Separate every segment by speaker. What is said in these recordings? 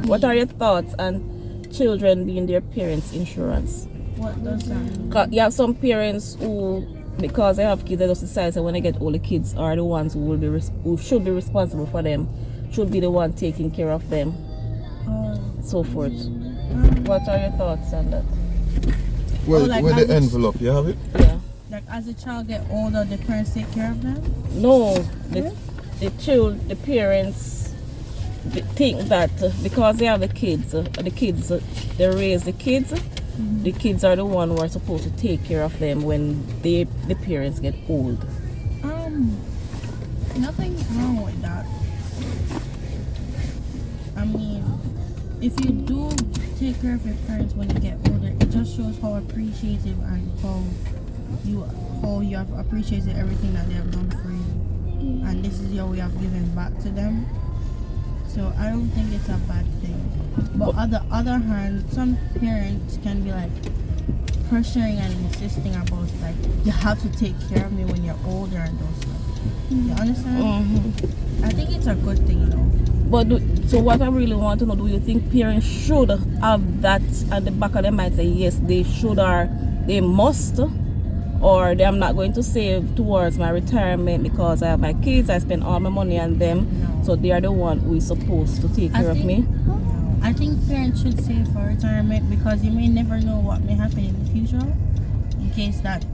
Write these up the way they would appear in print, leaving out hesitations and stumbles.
Speaker 1: What are your thoughts on children being their parents' insurance?
Speaker 2: What does that mean?
Speaker 1: You have some parents who, because they have kids, they just decide that when they get older, kids are the ones who who should be responsible for them, should be the one taking care of them, so forth. What are your thoughts on that?
Speaker 3: Well, with the envelope, you have it?
Speaker 1: Yeah.
Speaker 2: Like as a child get older, the parents take care of them?
Speaker 1: No, the parents think that because they have the kids, they raise the kids. Mm-hmm. The kids are the one who are supposed to take care of them when the parents get old.
Speaker 2: Nothing's wrong with that. I mean, if you do take care of your parents when you get older, it just shows how appreciative and how you have appreciated everything that they have done for you, and this is your way of giving back to them. So I don't think it's a bad thing. But on the other hand, some parents can be like pressuring and insisting about like, you have to take care of me when you're older and those stuff. You understand?
Speaker 1: Mm-hmm.
Speaker 2: I think it's a good thing, you know.
Speaker 1: But so what I really want to know, do you think parents should have that at the back of their mind, say yes, they should or they must, or I'm not going to save towards my retirement because I have my kids, I spend all my money on them, so they are the one who is supposed to take care of me?
Speaker 2: I think parents should save for retirement because you may never know what may happen in the future in case that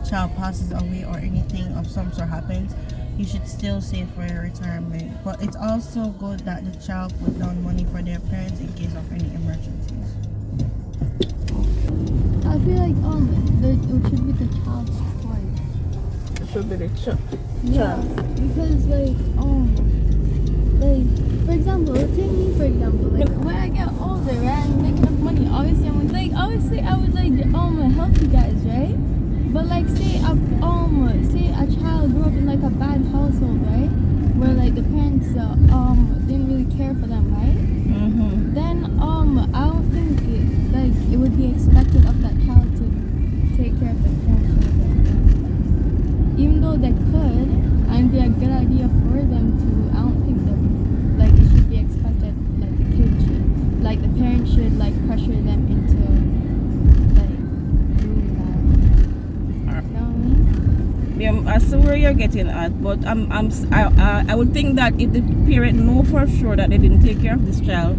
Speaker 2: child passes away or anything of some sort happens. You should still save for your retirement, but it's also good that the child put down money for their parents in case of any emergencies.
Speaker 4: I feel like it should be the child's choice.
Speaker 1: It should be the child.
Speaker 4: Yeah, because like for example, take me for example, like when I get older, right, and make enough money, obviously I would help you guys, right? But like say a child grew up in like a bad household, right? Where like the parents didn't really care for them, right?
Speaker 1: Mm-hmm.
Speaker 4: Then I don't think it would be expected of that child to take care of their parents. Even though they could, and be a good idea for them to, I don't think that like it should be expected like the kid should, like the parents should like pressure them into like doing that. You know what I mean?
Speaker 1: Yeah, I see where you're getting at, but I would think that if the parent know for sure that they didn't take care of this child,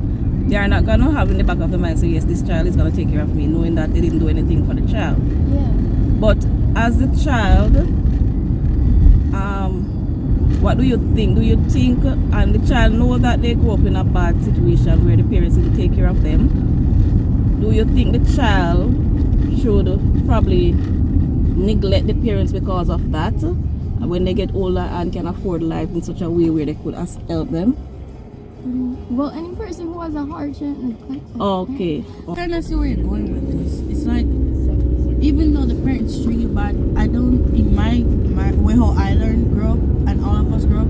Speaker 1: they are not gonna have in the back of the mind, so yes, this child is gonna take care of me, knowing that they didn't do anything for the child.
Speaker 4: Yeah.
Speaker 1: But as the child, what do you think? Do you think, and the child know that they grew up in a bad situation where the parents didn't take care of them? Do you think the child should probably neglect the parents because of that when they get older and can afford life in such a way where they could help them?
Speaker 4: Well, any person who has a heart shouldn't neglect them.
Speaker 1: Okay.
Speaker 2: I kind of see where you're going with this. It's like, even though the parents treat you bad, I don't, in my way how I learned, grew up, and all of us grew up,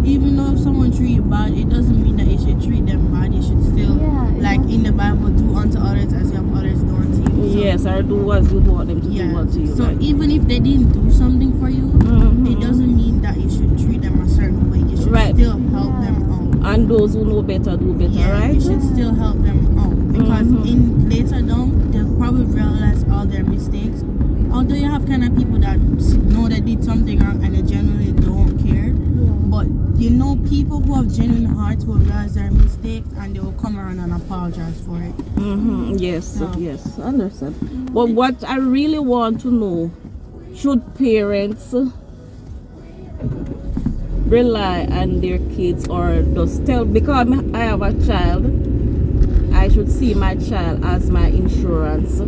Speaker 2: even though if someone treat you bad, it doesn't mean that you should treat them bad. You should still, like in the Bible, do unto others as you have others do unto you. So,
Speaker 1: yes, or do as you want them to do unto you.
Speaker 2: So
Speaker 1: right?
Speaker 2: even if they didn't do something for you, it doesn't mean that you should treat them a certain way. You should still help them out.
Speaker 1: And those who know better do better, right?
Speaker 2: You should still help them out because in later down they'll probably realize all their mistakes. Although you have kind of people that know they did something wrong and they generally don't care, but you know people who have genuine hearts will realize their mistakes and they will come around and apologize for it.
Speaker 1: Yes, yes, I understand. But what I really want to know, should parents rely on their kids or just tell, because I have a child, I should see my child as my insurance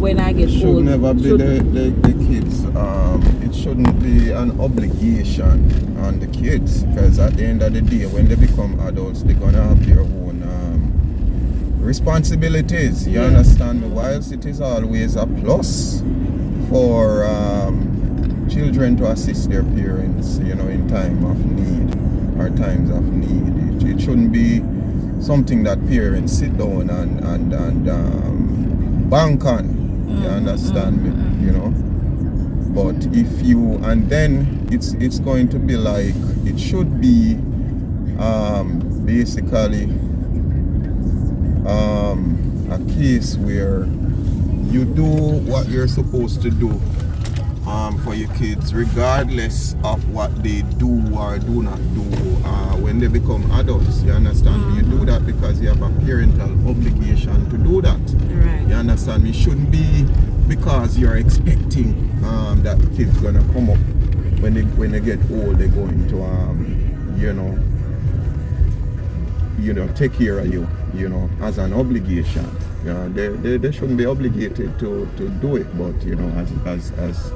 Speaker 1: when I get old?
Speaker 3: It should never be the kids. It shouldn't be an obligation on the kids, because at the end of the day, when they become adults, they're gonna have their own responsibilities. You understand? Whilst it is always a plus for children to assist their parents, in time of need or times of need, it shouldn't be something that parents sit down and bank on. You understand me? But if you, and then it's going to be like, it should be basically a case where you do what you're supposed to do for your kids, regardless of what they do or do not do when they become adults. You understand me? You do that because you have a parental obligation to do that.
Speaker 1: Right.
Speaker 3: You understand me? It shouldn't be because you're expecting that the kid's gonna come up when they get old. They're going to take care of you, as an obligation. They shouldn't be obligated to do it, but as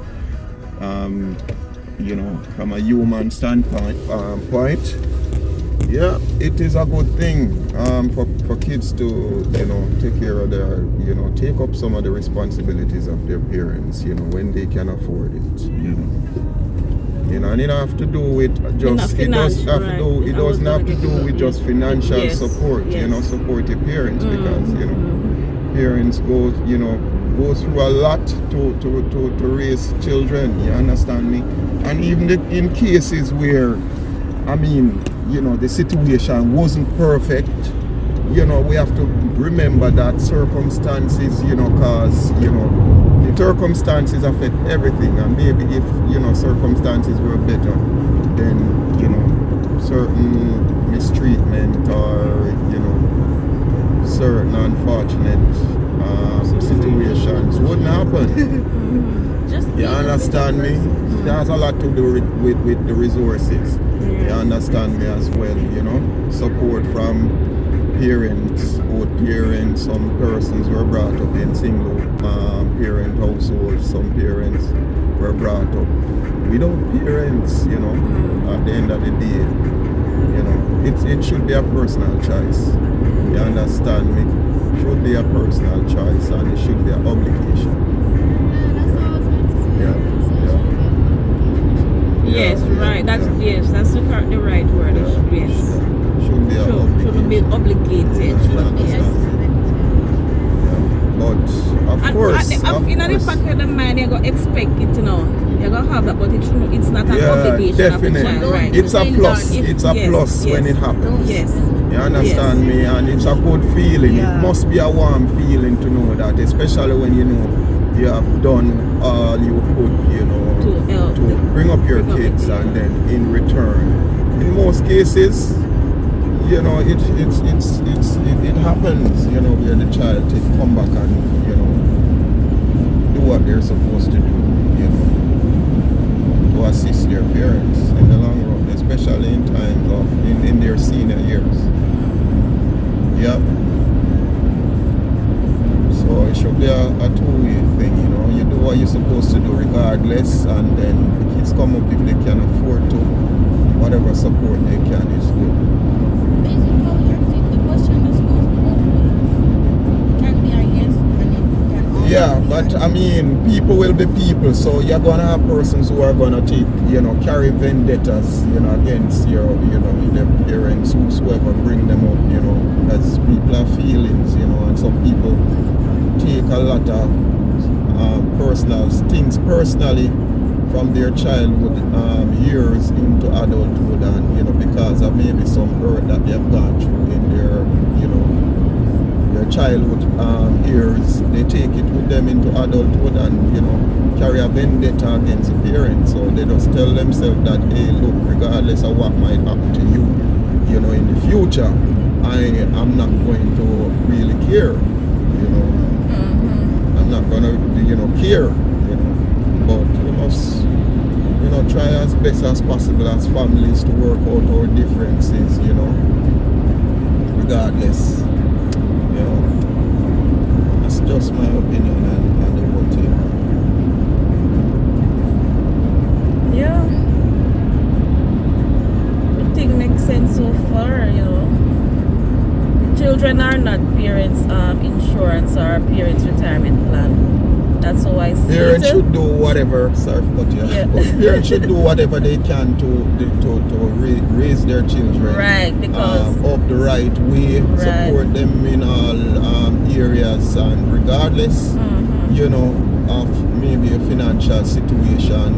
Speaker 3: from a human standpoint, yeah, it is a good thing for kids to take care of their take up some of the responsibilities of their parents when they can afford it. And it have to do with just it doesn't have to do with just financial support. Support your parents because parents go through a lot to raise children. You understand me? And even in cases where the situation wasn't perfect, we have to remember that circumstances, cause the circumstances affect everything, and maybe if circumstances were better, then certain mistreatment or certain unfortunate situations wouldn't happen. You understand me? It has a lot to do with the resources. You understand me as well, support from parents, both parents. Some persons were brought up in single parent households. Some parents were brought up without parents, at the end of the day. It should be a personal choice. You understand me? It should be a personal choice, and it should be an obligation.
Speaker 1: Yes, right. That's the right word. Yes.
Speaker 3: Should be
Speaker 1: obligated.
Speaker 3: But of course,
Speaker 1: in the back of the mind, you're gonna expect it, You're gonna have that, but it's not an obligation.
Speaker 3: Definitely.
Speaker 1: Of the child, right?
Speaker 3: It's a plus. It's a plus when it happens.
Speaker 1: Yes.
Speaker 3: You understand me? And it's a good feeling.
Speaker 2: Yeah.
Speaker 3: It must be a warm feeling to know that, especially when you have done all you could, to bring up your kids, and then in return, in most cases, it happens, where the child come back and do what they're supposed to do, to assist their parents in the long run, especially in times of in their senior years. Yep. So it should be a two-way thing, You do what you're supposed to do regardless, and then the kids come up if they can afford to. Whatever support they can is good.
Speaker 2: Basically, the question is goes both ways. It can be a yes, and it can also
Speaker 3: Yeah,
Speaker 2: be
Speaker 3: but
Speaker 2: a
Speaker 3: people will be people, so you're gonna have persons who are gonna take, carry vendettas, against their parents, whosoever bring them up, as people have feelings, and some people take a lot of personal things personally from their childhood years into adulthood, and because of maybe some hurt that they've gone through in their their childhood years, they take it with them into adulthood and carry a vendetta against the parents. So they just tell themselves that, hey, look, regardless of what might happen to you, in the future, I'm not going to really care. I'm not gonna care. But we must try as best as possible as families to work out our differences. Regardless. That's just my opinion and the whole thing.
Speaker 1: Yeah. The thing makes sense so far, Children are not parents' insurance or parents' retirement plan. That's how I see
Speaker 3: Parents
Speaker 1: it.
Speaker 3: should do whatever. Sorry, but but parents should do whatever they can to raise their children.
Speaker 1: Right, because
Speaker 3: up the right way, support them in all areas, and regardless, of maybe a financial situation,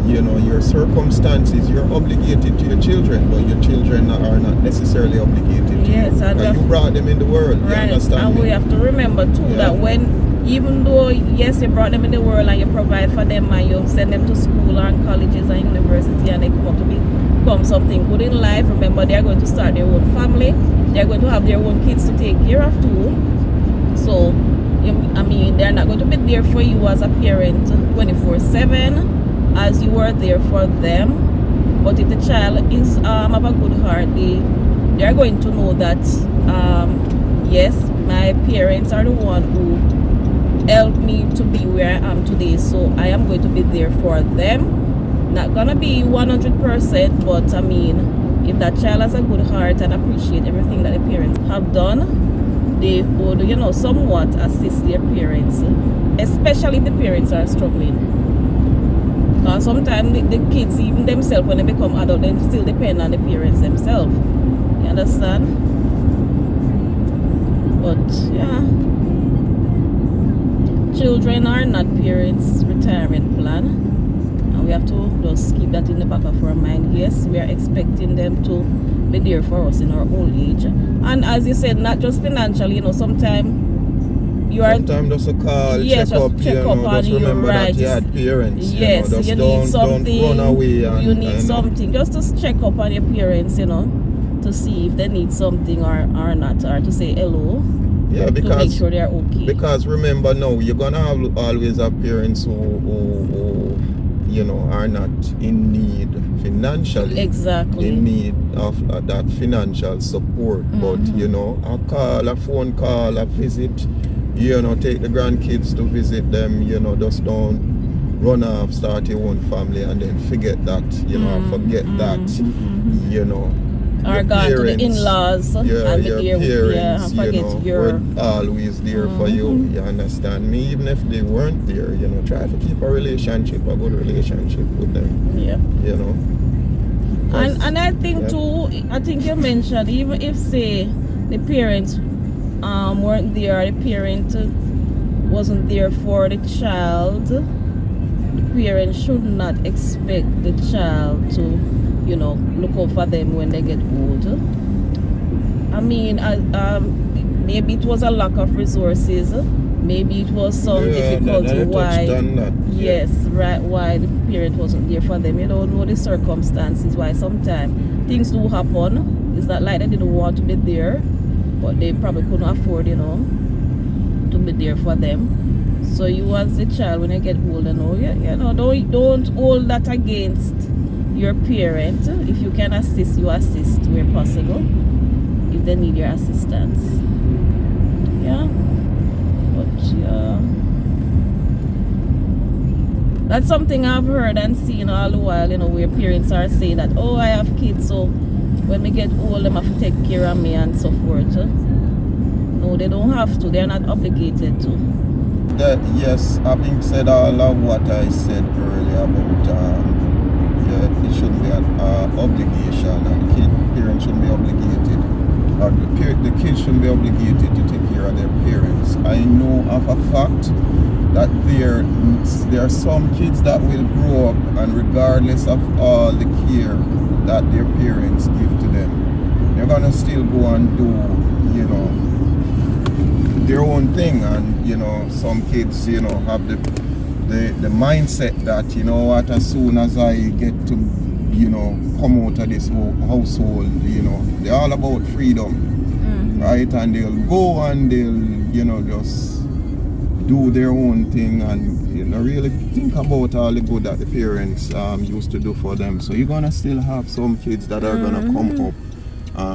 Speaker 3: you know, your circumstances, you're obligated to your children, but your children are not necessarily obligated to
Speaker 1: Yes,
Speaker 3: you.
Speaker 1: and
Speaker 3: You brought them in the world, you
Speaker 1: right.
Speaker 3: understand
Speaker 1: And
Speaker 3: me?
Speaker 1: we have to remember too
Speaker 3: Yeah.
Speaker 1: that even though yes you brought them in the world and you provide for them and you send them to school and colleges and university and they come up to become something good in life, remember they're going to start their own family, they're going to have their own kids to take care of too. So I mean, they're not going to be there for you as a parent 24/7 as you are there for them. But if the child is of a good heart, they're going to know that yes, my parents are the one who helped me to be where I am today. So I am going to be there for them. Not gonna be 100%, but I mean, if that child has a good heart and appreciate everything that the parents have done, they would, you know, somewhat assist their parents, especially if the parents are struggling. Because sometimes the kids, even themselves, when they become adult, they still depend on the parents themselves. You understand? But yeah, children are not parents' retirement plan, and we have to just keep that in the back of our mind. Yes, we are expecting them to be there for us in our old age, and as you said, not just financially. You know, sometimes you are
Speaker 3: sometimes just a call,
Speaker 1: yes,
Speaker 3: check up,
Speaker 1: check
Speaker 3: you
Speaker 1: up
Speaker 3: know,
Speaker 1: on
Speaker 3: just
Speaker 1: you,
Speaker 3: remember
Speaker 1: right?
Speaker 3: that you had parents.
Speaker 1: Yes,
Speaker 3: you know, just
Speaker 1: you
Speaker 3: don't
Speaker 1: need something.
Speaker 3: run away. And,
Speaker 1: you need something. Just to check up on your parents, you know, to see if they need something or not, or to say hello.
Speaker 3: Yeah,
Speaker 1: to make
Speaker 3: because
Speaker 1: sure they're okay.
Speaker 3: Because remember now, you're gonna have always have parents who you know are not in need financially.
Speaker 1: Exactly.
Speaker 3: In need of that financial support. But you know, a phone call, a visit, you know, take the grandkids to visit them, you know, just don't run off, start your own family and then forget that, you know, forget that, you know.
Speaker 1: Or gone to the in-laws and
Speaker 3: your
Speaker 1: be there with
Speaker 3: parents,
Speaker 1: and forget
Speaker 3: you know,
Speaker 1: your
Speaker 3: were always there for you. You understand me? Even if they weren't there, you know, try to keep a relationship, a good relationship with them.
Speaker 1: yeah.
Speaker 3: You know.
Speaker 1: And I think too, I think you mentioned even if say the parents weren't there, or the parent wasn't there for the child, the parent should not expect the child to, you know, look out for them when they get old. I mean, maybe it was a lack of resources. Maybe it was some difficulty why. Yes, right. Why the parent wasn't there for them. You don't know the circumstances. Why sometimes things do happen. It's not like they didn't want to be there, but they probably couldn't afford, you know, to be there for them. So you as a child, when you get older, you know, don't hold that against your parent. If you can assist, you assist where possible if they need your assistance. Yeah, but yeah, that's something I've heard and seen all the while, you know, where parents are saying that, oh, I have kids, so when we get old, them have to take care of me and so forth. No, they don't have to. They're not obligated to.
Speaker 3: Yes, having said all of what I said earlier about it shouldn't be an obligation, and parents shouldn't be obligated, or the kids shouldn't be obligated to take care of their parents. I know of a fact that there are some kids that will grow up and regardless of all the care that their parents give to them, they're gonna still go and do, you know, their own thing. And you know, some kids, you know, have the mindset that, you know what, as soon as I get to, you know, come out of this household, you know, they're all about freedom, right? And they'll go and they'll, you know, just do their own thing and, you know, really think about all the good that the parents used to do for them. So you're gonna still have some kids that are gonna come up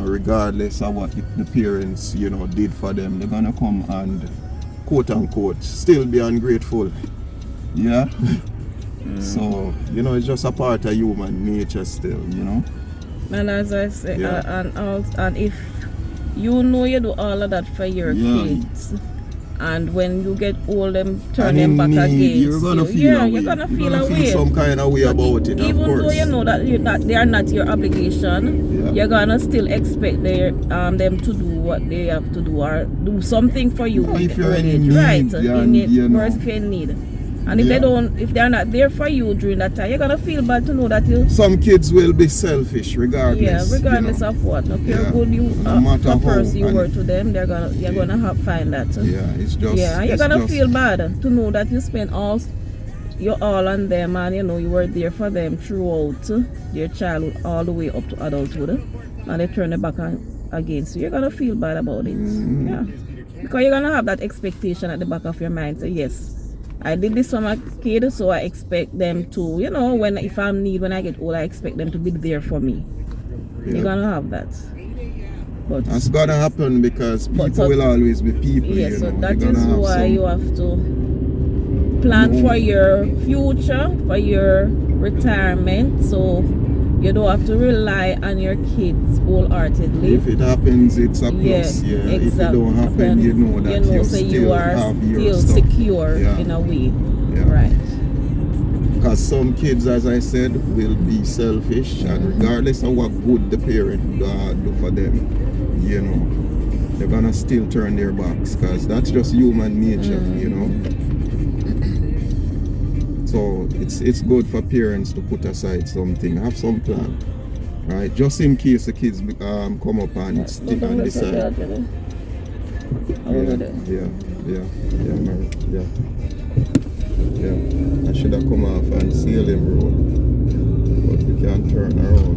Speaker 3: regardless of what the parents, you know, did for them. They're gonna come and quote unquote still be ungrateful. Yeah. So, you know, it's just a part of human nature still, you know.
Speaker 1: And as I say, and if you know you do all of that for your kids, and when you get old, them turn them back against
Speaker 3: you're gonna feel
Speaker 1: you're gonna feel
Speaker 3: some kind of way about it.
Speaker 1: Even
Speaker 3: of course.
Speaker 1: though you know that they are not your obligation, you're gonna still expect them to do what they have to do or do something for you.
Speaker 3: If you're in need,
Speaker 1: right?
Speaker 3: in need,
Speaker 1: Worse if you're in need. And if
Speaker 3: Yeah.
Speaker 1: if they're not there for you during that time, you're gonna feel bad to know that you.
Speaker 3: Some kids will be selfish regardless.
Speaker 1: Yeah, regardless
Speaker 3: you know.
Speaker 1: of what. No care
Speaker 3: Yeah.
Speaker 1: how good you
Speaker 3: No matter
Speaker 1: the
Speaker 3: how,
Speaker 1: person you
Speaker 3: and
Speaker 1: were to them, you're gonna find that.
Speaker 3: Yeah, it's just.
Speaker 1: Yeah, and you're
Speaker 3: it's
Speaker 1: gonna
Speaker 3: just,
Speaker 1: feel bad to know that you spent your all on them, and you know you were there for them throughout their childhood all the way up to adulthood, and they turn their back against you. You're gonna feel bad about it. Yeah, because you're gonna have that expectation at the back of your mind. So yes, I did this for my kid, so I expect them to, you know, when I get old, I expect them to be there for me.
Speaker 3: Yeah.
Speaker 1: You're gonna have that. But
Speaker 3: That's gonna happen because people
Speaker 1: so-
Speaker 3: will always be people.
Speaker 1: yes,
Speaker 3: you
Speaker 1: so
Speaker 3: know.
Speaker 1: that
Speaker 3: They're
Speaker 1: is
Speaker 3: gonna have
Speaker 1: why
Speaker 3: some-
Speaker 1: you have to plan for your future, for your retirement, so you don't have to rely on your kids wholeheartedly.
Speaker 3: If it happens, it's a plus. Yeah. If it don't happen, you know that you
Speaker 1: so
Speaker 3: still
Speaker 1: you are
Speaker 3: have your
Speaker 1: still
Speaker 3: stuff.
Speaker 1: secure
Speaker 3: Yeah.
Speaker 1: in a way.
Speaker 3: Yeah.
Speaker 1: Right.
Speaker 3: Because some kids, as I said, will be selfish, and regardless of what good the parent do for them, you know, they're gonna still turn their backs, because that's just human nature, you know. So it's good for parents to put aside something, have some plan, right? Just in case the kids come up and stick and decide. Yeah. I should have come off and seal him road, but we can't turn around.